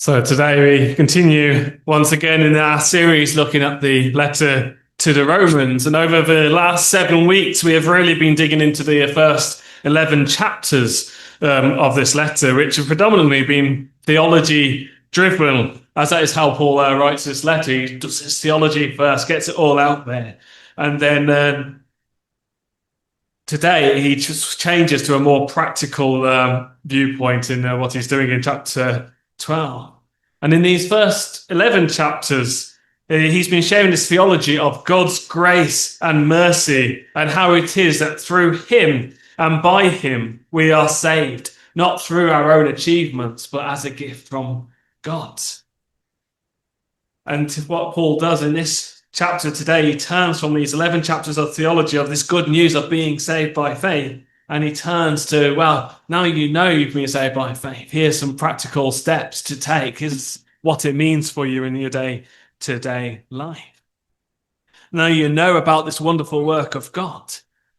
So today we continue once again in our series looking at the letter to the Romans. And over the last 7 weeks, we have really been digging into the first 11 chapters of this letter, which have predominantly been theology driven, as that is how Paul writes this letter. He does his theology first, gets it all out there. And then today he just changes to a more practical viewpoint in what he's doing in chapter 12. And in these first 11 chapters, he's been sharing this theology of God's grace and mercy and how it is that through him and by him we are saved, not through our own achievements, but as a gift from God. And what Paul does in this chapter today, he turns from these 11 chapters of theology of this good news of being saved by faith, and he turns to, well, now you know you've been saved by faith. Here's some practical steps to take. Here's what it means for you in your day-to-day life. Now you know about this wonderful work of God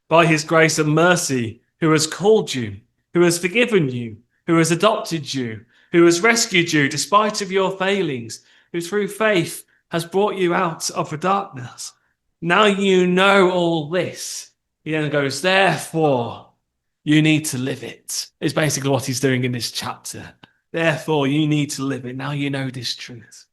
by his grace and mercy, who has called you, who has forgiven you, who has adopted you, who has rescued you despite of your failings, who through faith has brought you out of the darkness. Now you know all this. He then goes, therefore, you need to live it, is basically what he's doing in this chapter. Therefore, you need to live it. Now you know this truth.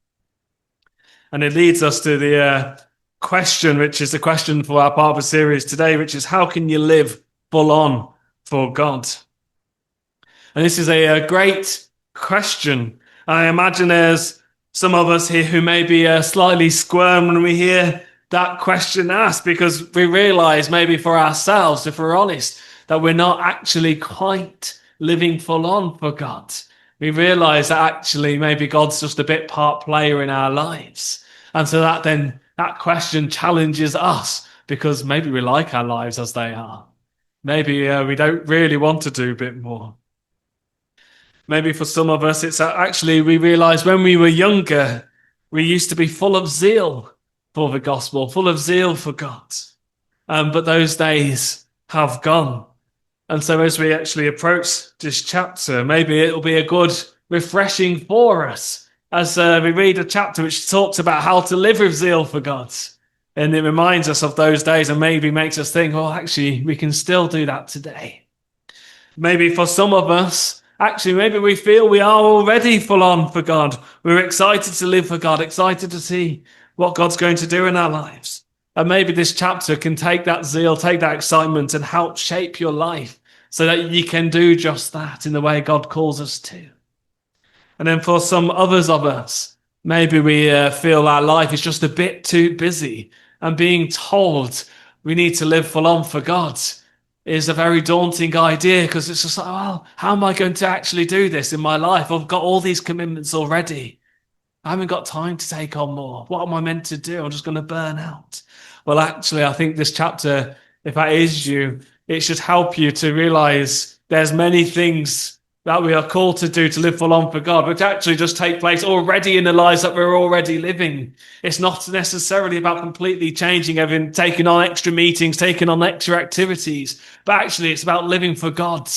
And it leads us to the question, which is the question for our part of the series today, which is how can you live full on for God? And this is a great question. I imagine there's some of us here who may be slightly squirm when we hear that question asked, because we realize maybe for ourselves, if we're honest, that we're not actually quite living full on for God. We realize that actually maybe God's just a bit part player in our lives. And so that question challenges us, because maybe we like our lives as they are. Maybe we don't really want to do a bit more. Maybe for some of us, it's actually we realize when we were younger, we used to be full of zeal for the gospel, full of zeal for God. But those days have gone. And so as we actually approach this chapter, maybe it'll be a good refreshing for us as we read a chapter which talks about how to live with zeal for God. And it reminds us of those days and maybe makes us think, well, actually, we can still do that today. Maybe for some of us, actually, maybe we feel we are already full on for God. We're excited to live for God, excited to see what God's going to do in our lives. And maybe this chapter can take that zeal, take that excitement and help shape your life so that you can do just that in the way God calls us to. And then for some others of us, maybe we feel our life is just a bit too busy, and being told we need to live full on for God is a very daunting idea, because it's just like, well, how am I going to actually do this in my life? I've got all these commitments already. I haven't got time to take on more. What am I meant to do? I'm just going to burn out. Well, actually, I think this chapter, if that is you, it should help you to realize there's many things that we are called to do to live full on for God, which actually just take place already in the lives that we're already living. It's not necessarily about completely changing everything, taking on extra meetings, taking on extra activities, but actually it's about living for God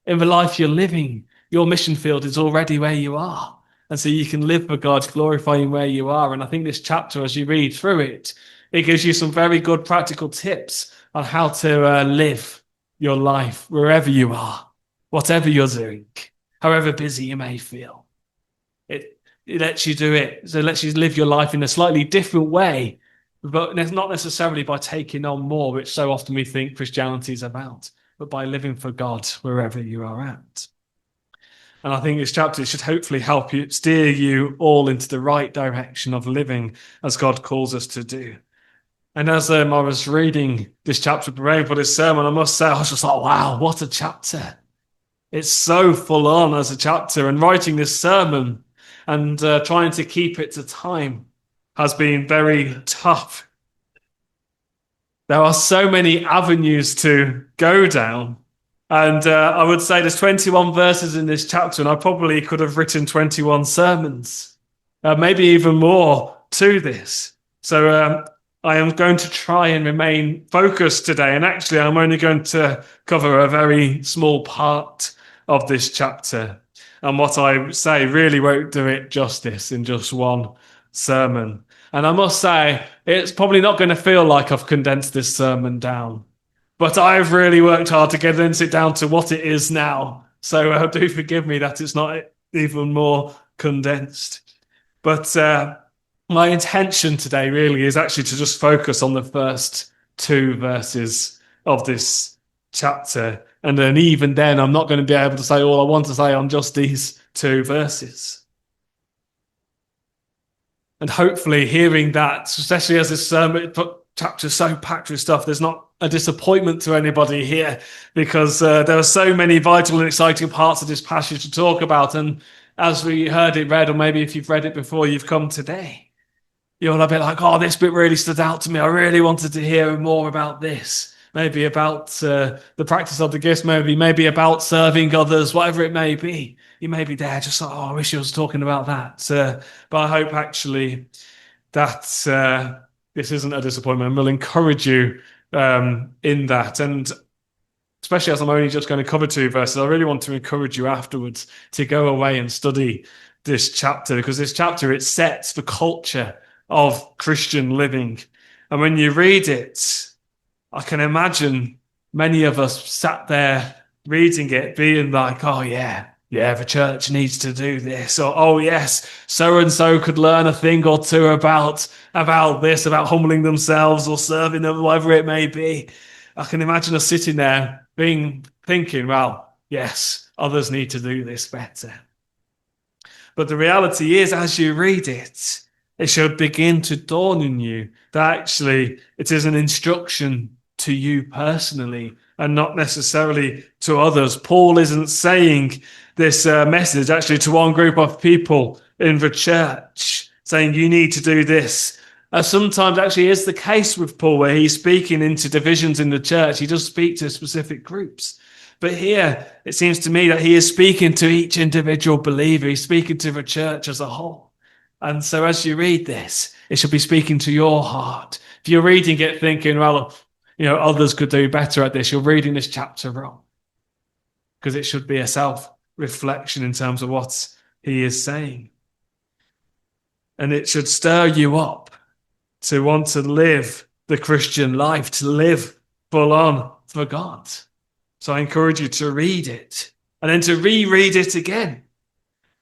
in the life you're living. Your mission field is already where you are. And so you can live for God, glorifying where you are. And I think this chapter, as you read through it, it gives you some very good practical tips on how to live your life wherever you are, whatever you're doing, however busy you may feel. It lets you do it. So it lets you live your life in a slightly different way, but not necessarily by taking on more, which so often we think Christianity is about, but by living for God wherever you are at. And I think this chapter should hopefully help you, steer you all into the right direction of living as God calls us to do. And as I was reading this chapter, preparing for this sermon, I must say, I was just like, wow, what a chapter. It's so full on as a chapter, and writing this sermon and trying to keep it to time has been very tough. There are so many avenues to go down. And I would say there's 21 verses in this chapter, and I probably could have written 21 sermons, maybe even more to this. So I am going to try and remain focused today. And actually, I'm only going to cover a very small part of this chapter. and what I say really won't do it justice in just one sermon. And I must say, it's probably not going to feel like I've condensed this sermon down, but I've really worked hard to condense it down to what it is now. So do forgive me that it's not even more condensed. But my intention today really is actually to just focus on the first two verses of this chapter. And then even then, I'm not going to be able to say all I want to say on just these two verses. And hopefully hearing that, especially as this sermon chapter is so packed with stuff, there's not a disappointment to anybody here, because there are so many vital and exciting parts of this passage to talk about. And as we heard it read, or maybe if you've read it before, you've come today, you're a bit like, oh, this bit really stood out to me. I really wanted to hear more about this. Maybe about the practice of the gifts, maybe about serving others, whatever it may be. You may be there just like, oh, I wish he was talking about that. But I hope actually that this isn't a disappointment, and will encourage you in that. And especially as I'm only just going to cover two verses, I really want to encourage you afterwards to go away and study this chapter, because this chapter, it sets the culture of Christian living. And when you read it, I can imagine many of us sat there reading it being like, oh yeah, the church needs to do this. Or, oh yes, so-and-so could learn a thing or two about this, about humbling themselves or serving them, whatever it may be. I can imagine us sitting there thinking, well, yes, others need to do this better. But the reality is, as you read it, it should begin to dawn on you that actually it is an instruction to you personally and not necessarily to others. Paul isn't saying this message actually to one group of people in the church, saying you need to do this. As sometimes actually is the case with Paul, where he's speaking into divisions in the church. He does speak to specific groups. But here, it seems to me that he is speaking to each individual believer. He's speaking to the church as a whole. And so as you read this, it should be speaking to your heart. If you're reading it thinking, well, others could do better at this, you're reading this chapter wrong. Because it should be a self-reflection in terms of what he is saying. And it should stir you up to want to live the Christian life, to live full on for God. So I encourage you to read it and then to reread it again.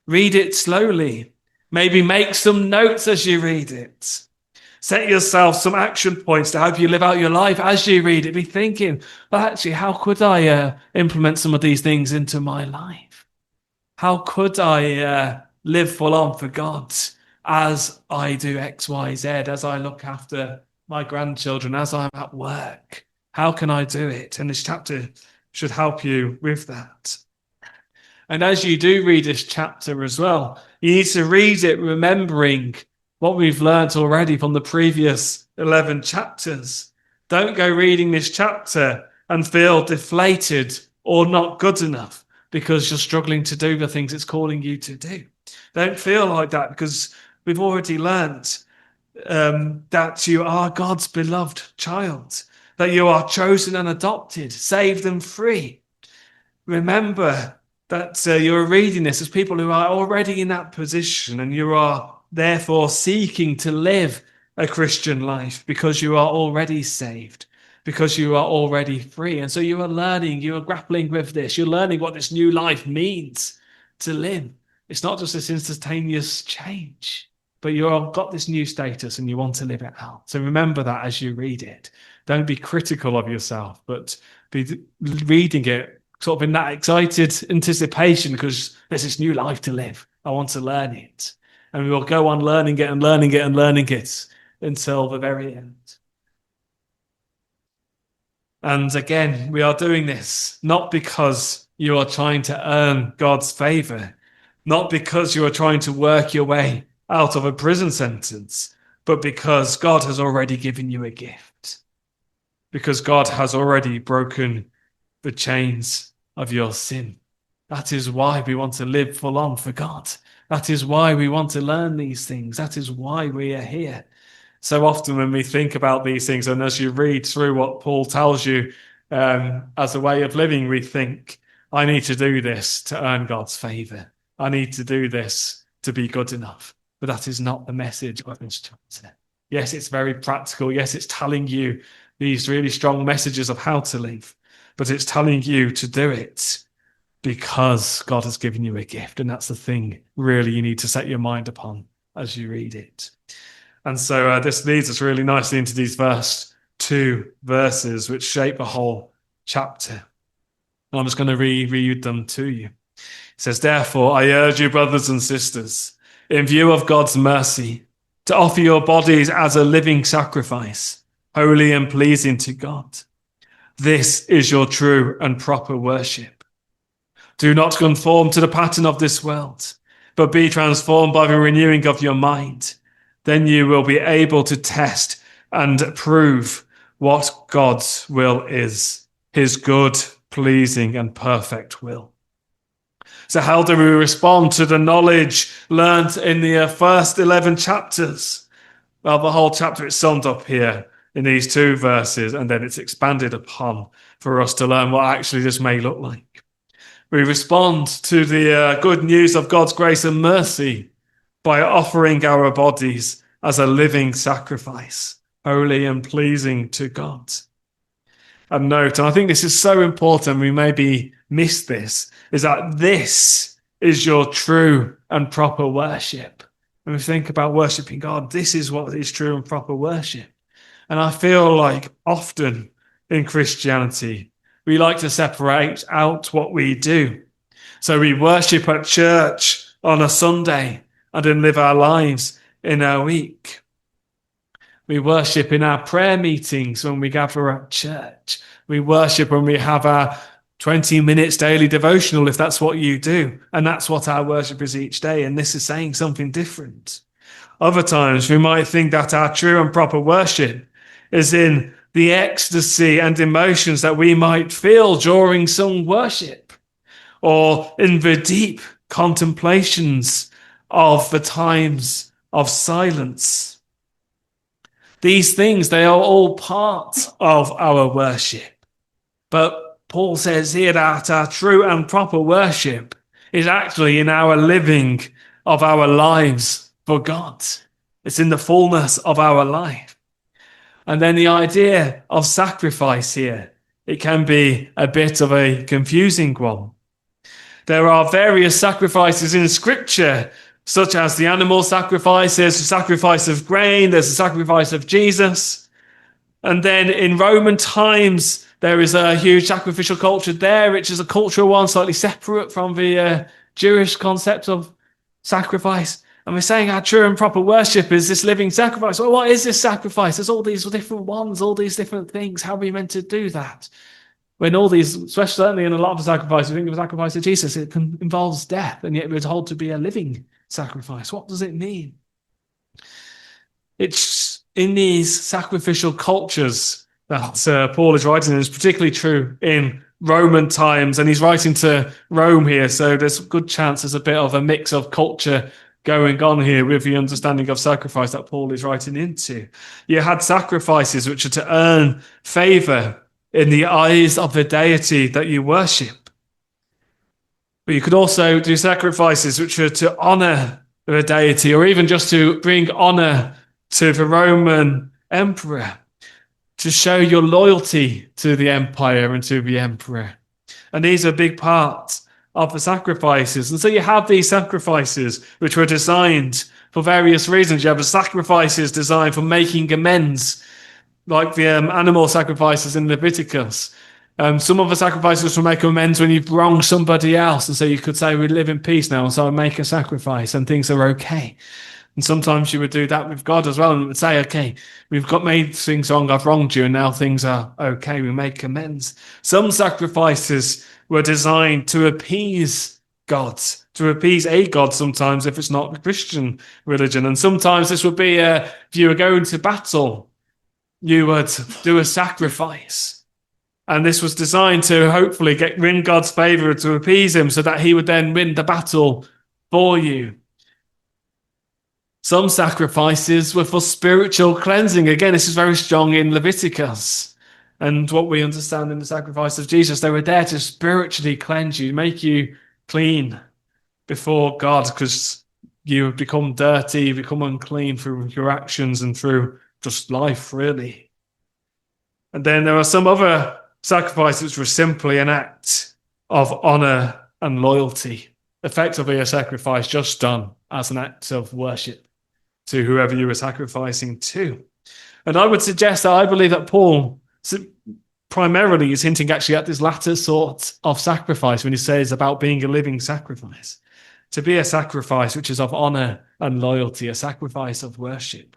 Read it slowly. Maybe make some notes as you read it. Set yourself some action points to help you live out your life as you read it. Be thinking, well, actually, how could I implement some of these things into my life? How could I live full on for God as I do X, Y, Z, as I look after my grandchildren, as I'm at work? How can I do it? And this chapter should help you with that. And as you do read this chapter as well, you need to read it remembering what we've learnt already from the previous 11 chapters. Don't go reading this chapter and feel deflated or not good enough because you're struggling to do the things it's calling you to do. Don't feel like that, because we've already learnt that you are God's beloved child, that you are chosen and adopted, saved and free. Remember that you're reading this as people who are already in that position, and you are therefore seeking to live a Christian life because you are already saved, because you are already free. And so you are learning, you are grappling with this, you're learning what this new life means to live. It's not just this instantaneous change, but you've got this new status and you want to live it out. So remember that as you read it. Don't be critical of yourself, but be reading it sort of in that excited anticipation, because there's this new life to live. I want to learn it. And we will go on learning it and learning it and learning it until the very end. And again, we are doing this not because you are trying to earn God's favor, not because you are trying to work your way out of a prison sentence, but because God has already given you a gift. Because God has already broken the chains of your sin. That is why we want to live full on for God. That is why we want to learn these things. That is why we are here. So often when we think about these things, and as you read through what Paul tells you as a way of living, we think, I need to do this to earn God's favor. I need to do this to be good enough. But that is not the message of this chapter. Yes, it's very practical. Yes, it's telling you these really strong messages of how to live, but it's telling you to do it because God has given you a gift. And that's the thing really you need to set your mind upon as you read it. And so this leads us really nicely into these first 2 verses, which shape the whole chapter. And I'm just going to reread them to you. It says, "Therefore, I urge you, brothers and sisters, in view of God's mercy, to offer your bodies as a living sacrifice, holy and pleasing to God. This is your true and proper worship. Do not conform to the pattern of this world, but be transformed by the renewing of your mind. Then you will be able to test and prove what God's will is, his good, pleasing, and perfect will." So how do we respond to the knowledge learned in the first 11 chapters? Well, the whole chapter is summed up here in these 2 verses, and then it's expanded upon for us to learn what actually this may look like. We respond to the good news of God's grace and mercy by offering our bodies as a living sacrifice, holy and pleasing to God. And note, and I think this is so important, we maybe miss this, is that this is your true and proper worship. When we think about worshiping God, this is what is true and proper worship. And I feel like often in Christianity, we like to separate out what we do. So we worship at church on a Sunday and then live our lives in a week. We worship in our prayer meetings when we gather at church. We worship when we have our 20 minutes daily devotional, if that's what you do. And that's what our worship is each day. And this is saying something different. Other times we might think that our true and proper worship is in the ecstasy and emotions that we might feel during some worship, or in the deep contemplations of the times of silence. These things, they are all part of our worship. But Paul says here that our true and proper worship is actually in our living of our lives for God. It's in the fullness of our life. And then the idea of sacrifice here, it can be a bit of a confusing one. There are various sacrifices in Scripture, such as the animal sacrifice, there's the sacrifice of grain, there's the sacrifice of Jesus. And then in Roman times, there is a huge sacrificial culture there, which is a cultural one, slightly separate from the Jewish concept of sacrifice. And we're saying our true and proper worship is this living sacrifice. Well, what is this sacrifice? There's all these different ones, all these different things. How are we meant to do that? When all these, especially certainly in a lot of the sacrifices, we think of the sacrifice of Jesus, it involves death, and yet we're told to be a living sacrifice. What does it mean? It's in these sacrificial cultures that Paul is writing, and it's particularly true in Roman times, and he's writing to Rome here, so there's a good chance there's a bit of a mix of culture going on here with the understanding of sacrifice that Paul is writing into. You had sacrifices which are to earn favor in the eyes of the deity that you worship. But you could also do sacrifices which are to honor the deity, or even just to bring honor to the Roman emperor, to show your loyalty to the empire and to the emperor. And these are a big part of the sacrifices. And so you have these sacrifices which were designed for various reasons. You have the sacrifices designed for making amends, like the animal sacrifices in Leviticus. Some of the sacrifices will make amends when you've wronged somebody else. And so you could say, we live in peace now, and so I make a sacrifice and things are okay. And sometimes you would do that with God as well, and would say, okay, we've made things wrong, I've wronged you, and now things are okay, we make amends. Some sacrifices were designed to appease God, to appease a God sometimes if it's not the Christian religion. And sometimes this would be if you were going to battle, you would do a sacrifice. And this was designed to hopefully win God's favor, to appease him so that he would then win the battle for you. Some sacrifices were for spiritual cleansing. Again, this is very strong in Leviticus. And what we understand in the sacrifice of Jesus, they were there to spiritually cleanse you, make you clean. before God because you have become dirty, you become unclean through your actions and through just life, really. And then there are some other sacrifices which were simply an act of honor and loyalty, effectively a sacrifice just done as an act of worship to whoever you were sacrificing to. And I would suggest that I believe that Paul primarily is hinting actually at this latter sort of sacrifice when he says about being a living sacrifice. To be a sacrifice which is of honor and loyalty, a sacrifice of worship.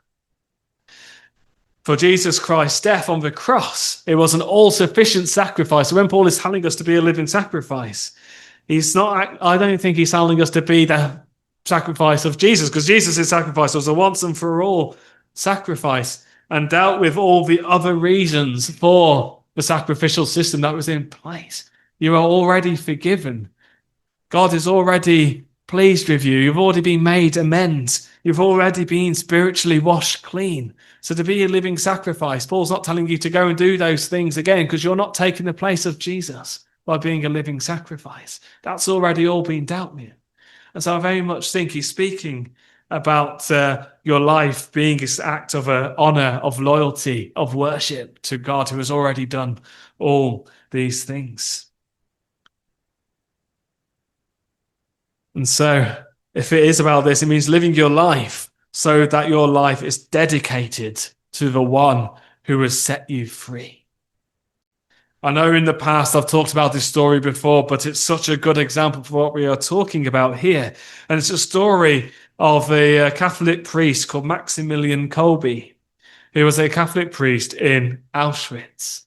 For Jesus Christ's death on the cross, it was an all-sufficient sacrifice. So when Paul is telling us to be a living sacrifice, I don't think he's telling us to be the sacrifice of Jesus, because Jesus' sacrifice was a once and for all sacrifice and dealt with all the other reasons for the sacrificial system that was in place. You are already forgiven. God is already pleased with you. You've already been made amends. You've already been spiritually washed clean. So to be a living sacrifice, Paul's not telling you to go and do those things again because you're not taking the place of Jesus by being a living sacrifice. That's already all been dealt with. And so I very much think he's speaking about your life being this act of honor, of loyalty, of worship to God who has already done all these things. And so if it is about this, it means living your life so that your life is dedicated to the one who has set you free. I know in the past I've talked about this story before, but it's such a good example for what we are talking about here. And it's a story of a Catholic priest called Maximilian Kolbe, who was a Catholic priest in Auschwitz,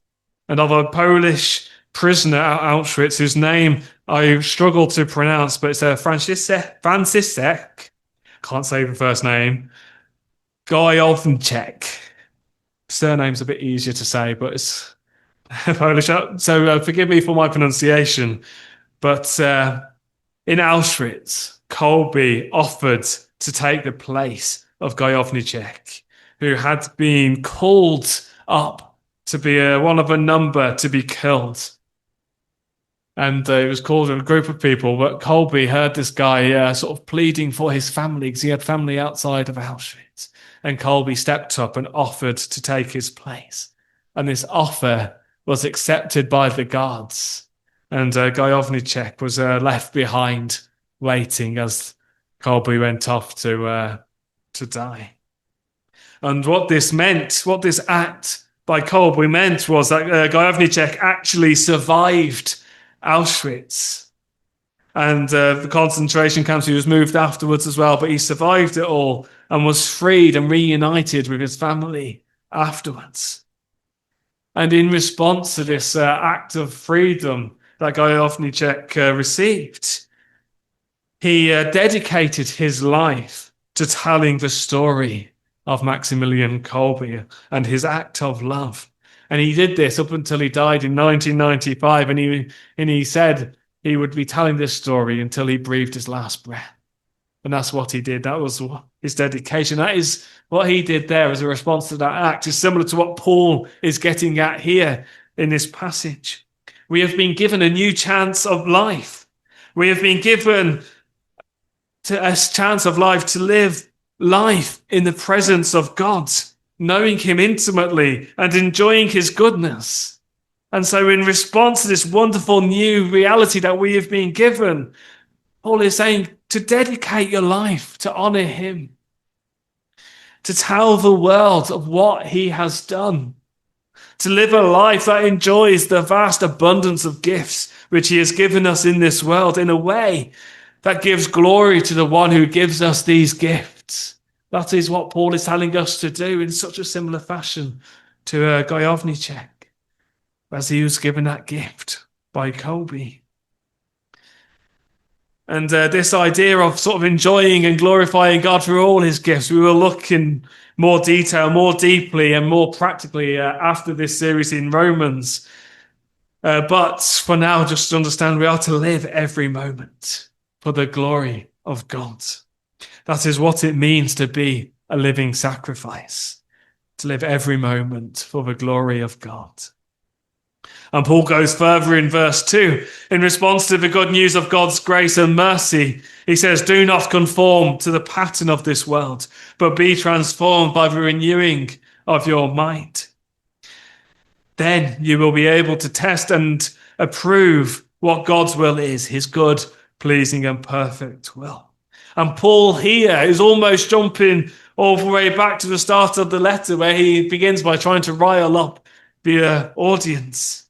and of a Polish prisoner at Auschwitz whose name I struggle to pronounce, but it's Franciszek, can't say the first name, Gajowniczek. Surname's a bit easier to say, but it's Polish. So forgive me for my pronunciation. But in Auschwitz, Kolbe offered to take the place of Gajowniczek, who had been called up to be one of a number to be killed. And it was called a group of people, but Kolbe heard this guy sort of pleading for his family because he had family outside of Auschwitz. And Kolbe stepped up and offered to take his place. And this offer was accepted by the guards. And Gajowniczek was left behind waiting as Kolbe went off to die. And what this meant, what this act by Kolbe meant was that Gajowniczek actually survived Auschwitz and the concentration camps. He was moved afterwards as well, but he survived it all and was freed and reunited with his family afterwards. And in response to this act of freedom that Gajowniczek received, he dedicated his life to telling the story of Maximilian Kolbe and his act of love. And he did this up until he died in 1995. And he said he would be telling this story until he breathed his last breath. And that's what he did. That was his dedication. That is what he did there as a response to that act. Is similar to what Paul is getting at here in this passage. We have been given a new chance of life. We have been given a chance of life to live life in the presence of God, knowing him intimately and enjoying his goodness. And so in response to this wonderful new reality that we have been given, Paul is saying to dedicate your life to honor him, to tell the world of what he has done, to live a life that enjoys the vast abundance of gifts which he has given us in this world in a way that gives glory to the one who gives us these gifts. That is what Paul is telling us to do in such a similar fashion to Gajowniczek, as he was given that gift by Kolbe. And this idea of sort of enjoying and glorifying God for all his gifts, we will look in more detail, more deeply and more practically after this series in Romans. But for now, just to understand, we are to live every moment for the glory of God. That is what it means to be a living sacrifice, to live every moment for the glory of God. And Paul goes further in verse 2. In response to the good news of God's grace and mercy, He says, do not conform to the pattern of this world, but be transformed by the renewing of your mind. Then you will be able to test and approve what God's will is, his good, pleasing, and perfect will. And Paul here is almost jumping all the way back to the start of the letter, where he begins by trying to rile up the audience.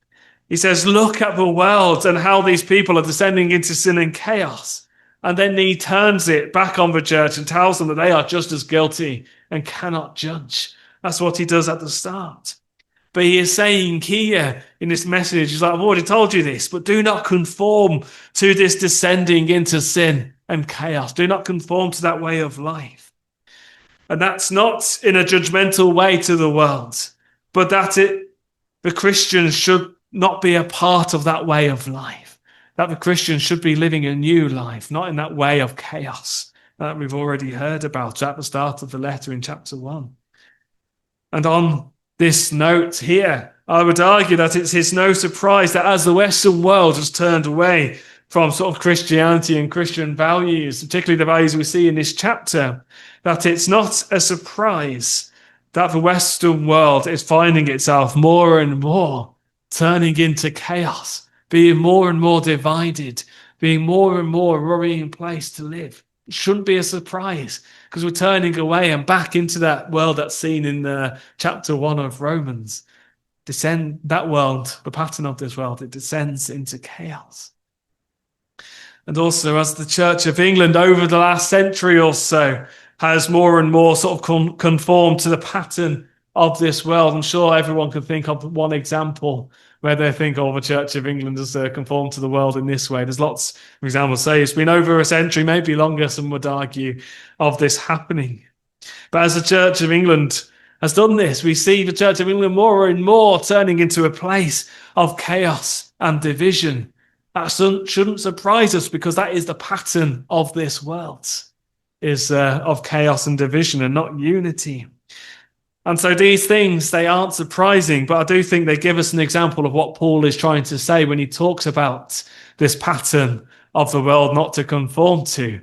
He says, look at the world and how these people are descending into sin and chaos. And then he turns it back on the church and tells them that they are just as guilty and cannot judge. That's what he does at the start. But he is saying here in this message, he's like, I've already told you this, but do not conform to this descending into sin and chaos. Do not conform to that way of life. And that's not in a judgmental way to the world, but that the Christians should not be a part of that way of life. That the Christians should be living a new life, not in that way of chaos that we've already heard about at the start of the letter in chapter 1. And on this note here, I would argue that it's no surprise that as the Western world has turned away from sort of Christianity and Christian values, particularly the values we see in this chapter, that it's not a surprise that the Western world is finding itself more and more turning into chaos, being more and more divided, being more and more a worrying place to live. It shouldn't be a surprise, because we're turning away and back into that world that's seen in chapter 1 of Romans. That world, the pattern of this world, it descends into chaos. And also, as the Church of England over the last century or so has more and more sort of conformed to the pattern of this world, I'm sure everyone can think of one example where they think, oh, the Church of England has conformed to the world in this way. There's lots of examples. Say it's been over a century, maybe longer, some would argue, of this happening. But as the Church of England has done this, we see the Church of England more and more turning into a place of chaos and division. That shouldn't surprise us, because that is the pattern of this world, is of chaos and division and not unity. And so these things, they aren't surprising, but I do think they give us an example of what Paul is trying to say when he talks about this pattern of the world not to conform to.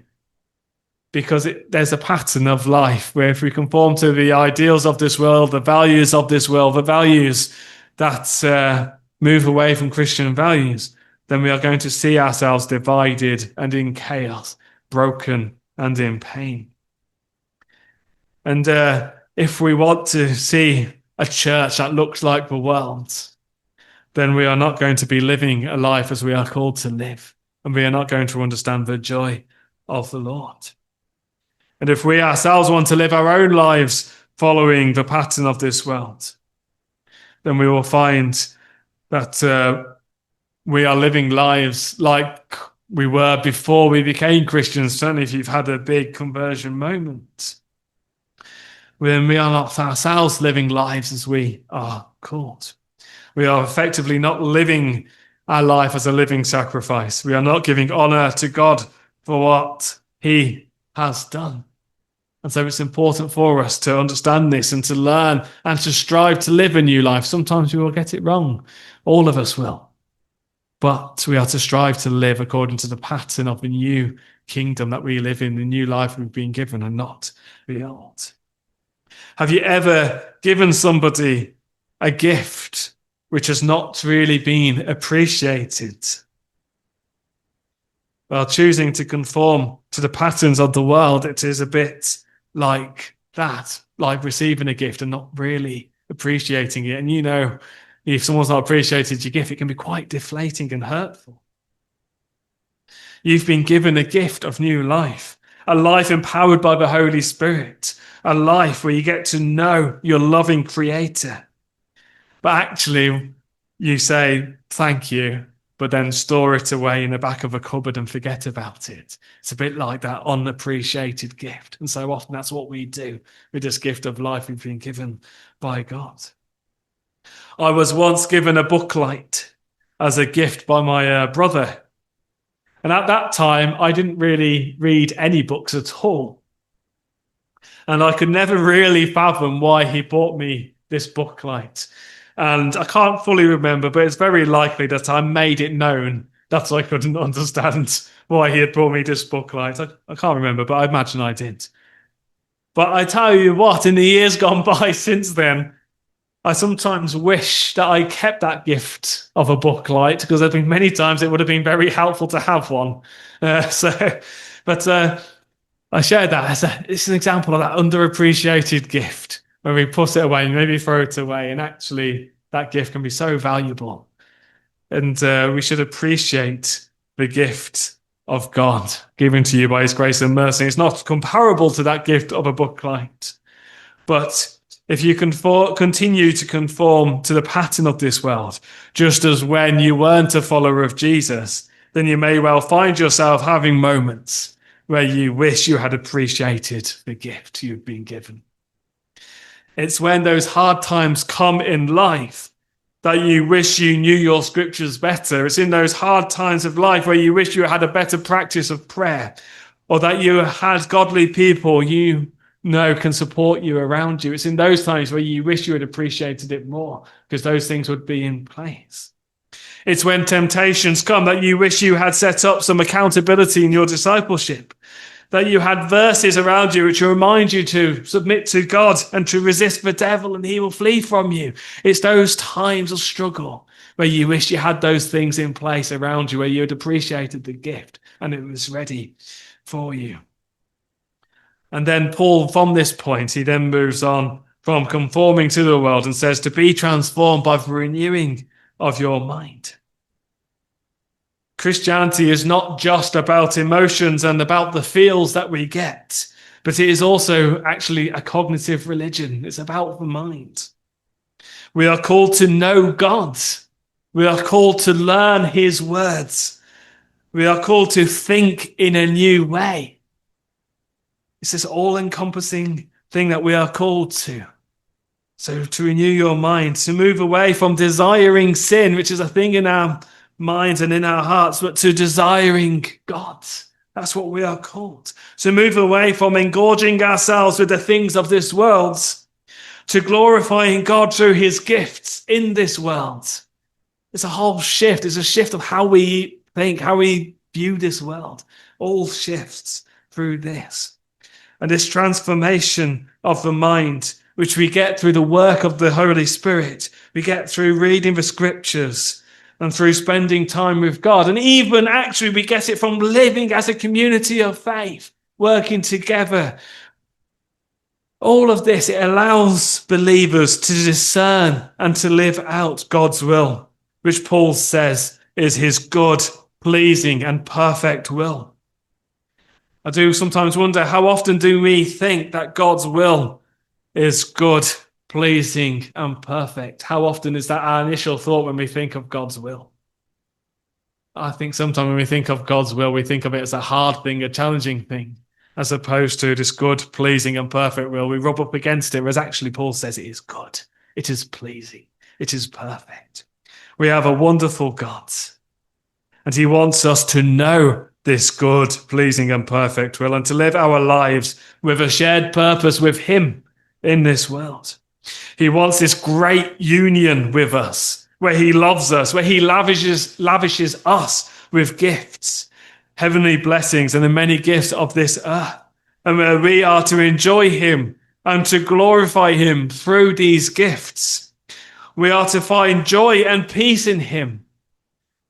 Because there's a pattern of life where if we conform to the ideals of this world, the values of this world, the values that move away from Christian values, then we are going to see ourselves divided and in chaos, broken and in pain. And if we want to see a church that looks like the world, then we are not going to be living a life as we are called to live, and we are not going to understand the joy of the Lord. And if we ourselves want to live our own lives following the pattern of this world, then we will find that we are living lives like we were before we became Christians, certainly if you've had a big conversion moment. When we are not ourselves living lives as we are called. We are effectively not living our life as a living sacrifice. We are not giving honor to God for what he has done. And so it's important for us to understand this and to learn and to strive to live a new life. Sometimes we will get it wrong. All of us will. But we are to strive to live according to the pattern of the new kingdom that we live in, the new life we've been given, and not the old. Have you ever given somebody a gift which has not really been appreciated? Well, choosing to conform to the patterns of the world, it is a bit like that, like receiving a gift and not really appreciating it. And you know, if someone's not appreciated your gift, it can be quite deflating and hurtful. You've been given a gift of new life, a life empowered by the Holy Spirit, a life where you get to know your loving Creator. But actually, you say, thank you, but then store it away in the back of a cupboard and forget about it. It's a bit like that unappreciated gift. And so often that's what we do with this gift of life we've been given by God. I was once given a booklight as a gift by my brother. And at that time, I didn't really read any books at all. And I could never really fathom why he bought me this booklight. And I can't fully remember, but it's very likely that I made it known That's why I couldn't understand why he had brought me this booklight. I can't remember, but I imagine I did. But I tell you what, in the years gone by since then, I sometimes wish that I kept that gift of a booklight, because there've been many times it would have been very helpful to have one. But I shared that it's an example of that underappreciated gift where we put it away, maybe throw it away, and actually that gift can be so valuable. And we should appreciate the gift of God given to you by his grace and mercy. It's not comparable to that gift of a booklight. But if you continue to conform to the pattern of this world, just as when you weren't a follower of Jesus, then you may well find yourself having moments where you wish you had appreciated the gift you've been given. It's when those hard times come in life that you wish you knew your scriptures better. It's in those hard times of life where you wish you had a better practice of prayer, or that you had godly people you know can support you around you. It's in those times where you wish you had appreciated it more, because those things would be in place. It's when temptations come that you wish you had set up some accountability in your discipleship, that you had verses around you which remind you to submit to God and to resist the devil and he will flee from you. It's those times of struggle where you wish you had those things in place around you, where you had appreciated the gift and it was ready for you. And then Paul, from this point, he then moves on from conforming to the world and says to be transformed by the renewing of your mind. Christianity is not just about emotions and about the feels that we get, but it is also actually a cognitive religion. It's about the mind. We are called to know God. We are called to learn his words. We are called to think in a new way. It's this all-encompassing thing that we are called to. So to renew your mind, to move away from desiring sin, which is a thing in our minds and in our hearts, but to desiring God. That's what we are called. To move away from engorging ourselves with the things of this world, to glorifying God through his gifts in this world. It's a whole shift. It's a shift of how we think, how we view this world. All shifts through this. And this transformation of the mind, which we get through the work of the Holy Spirit, we get through reading the scriptures and through spending time with God. And even actually we get it from living as a community of faith, working together. All of this, it allows believers to discern and to live out God's will, which Paul says is his good, pleasing and perfect will. I do sometimes wonder, how often do we think that God's will is good, pleasing and perfect? How often is that our initial thought when we think of God's will? I think sometimes when we think of God's will, we think of it as a hard thing, a challenging thing, as opposed to this good, pleasing and perfect will. We rub up against it, whereas actually Paul says it is good, it is pleasing, it is perfect. We have a wonderful God, and he wants us to know this good, pleasing and perfect will, and to live our lives with a shared purpose with him in this world. He wants this great union with us, where he loves us, where he lavishes us with gifts, heavenly blessings and the many gifts of this earth, and where we are to enjoy him and to glorify him through these gifts. We are to find joy and peace in him.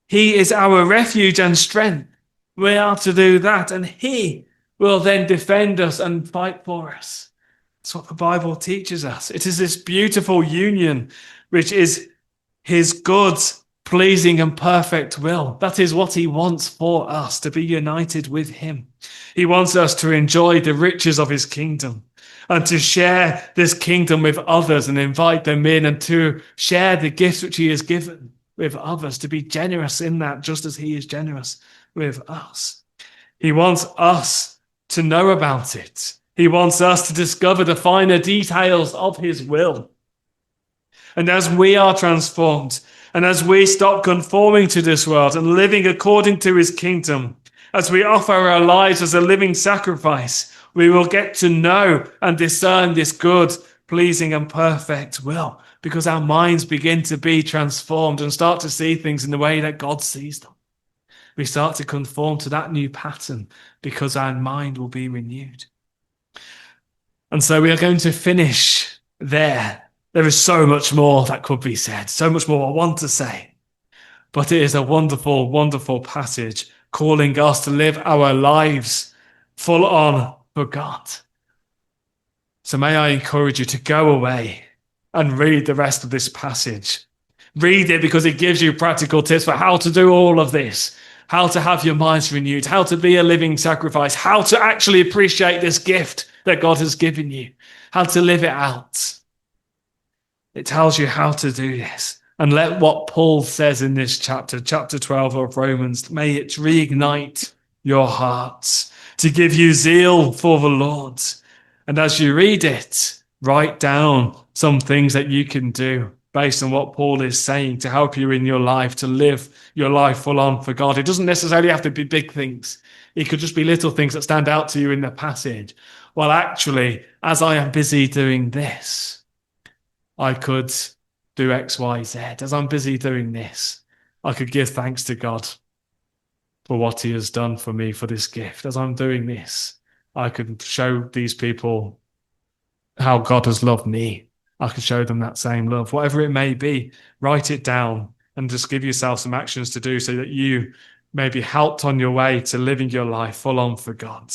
He is our refuge and strength. We are to do that, and he will then defend us and fight for us. That's what the Bible teaches us. It is this beautiful union, which is his good, pleasing and perfect will. That is what he wants for us, to be united with him. He wants us to enjoy the riches of his kingdom and to share this kingdom with others and invite them in, and to share the gifts which he has given with others, to be generous in that, just as he is generous with us. He wants us to know about it. He wants us to discover the finer details of his will. And as we are transformed, and as we stop conforming to this world and living according to his kingdom, as we offer our lives as a living sacrifice, we will get to know and discern this good, pleasing and perfect will, because our minds begin to be transformed and start to see things in the way that God sees them. We start to conform to that new pattern because our mind will be renewed. And so we are going to finish there. There is so much more that could be said, so much more I want to say. But it is a wonderful, wonderful passage calling us to live our lives full on for God. So may I encourage you to go away and read the rest of this passage. Read it because it gives you practical tips for how to do all of this, how to have your minds renewed, how to be a living sacrifice, how to actually appreciate this gift that God has given you, how to live it out. It tells you how to do this. And let what Paul says in this chapter 12 of Romans, may it reignite your hearts to give you zeal for the Lord. And as you read it, write down some things that you can do based on what Paul is saying to help you in your life, to live your life full on for God. It doesn't necessarily have to be big things. It could just be little things that stand out to you in the passage. Well, actually, as I am busy doing this, I could do X, Y, Z. As I'm busy doing this, I could give thanks to God for what he has done for me for this gift. As I'm doing this, I could show these people how God has loved me. I could show them that same love. Whatever it may be, write it down and just give yourself some actions to do so that you may be helped on your way to living your life full on for God,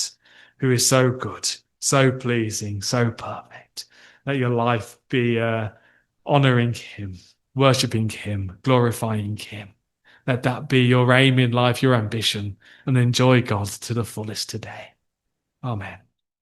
who is so good, so pleasing, so perfect. Let your life be honoring him, worshipping him, glorifying him. Let that be your aim in life, your ambition, and enjoy God to the fullest today. Amen.